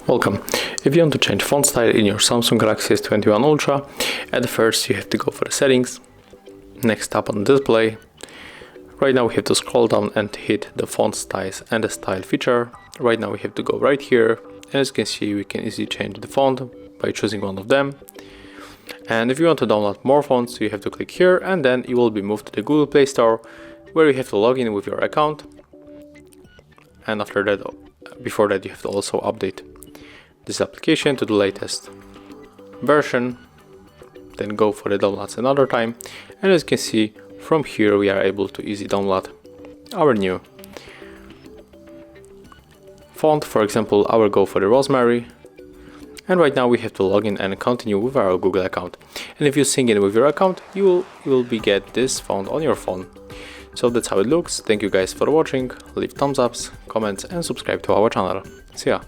Welcome. If you want to change font style in your Samsung Galaxy S21 Ultra, at first you have to go for the settings, next tap on display. Right now we have to scroll down and hit the font styles and the style feature. Right now we have to go right here, and as you can see we can easily change the font by choosing one of them. And if you want to download more fonts, you have to click here, and then you will be moved to the Google Play Store, where you have to log in with your account. And after that, before that, you have to also update this application to the latest version, then go for the downloads another time, and as you can see from here we are able to easily download our new font. For example, I will go for the Rosemary, and right now we have to log in and continue with our Google account. And if you sync in with your account, you will get this font on your phone. So that's how it looks. Thank you guys for watching. Leave thumbs ups, comments and subscribe to our channel. See ya.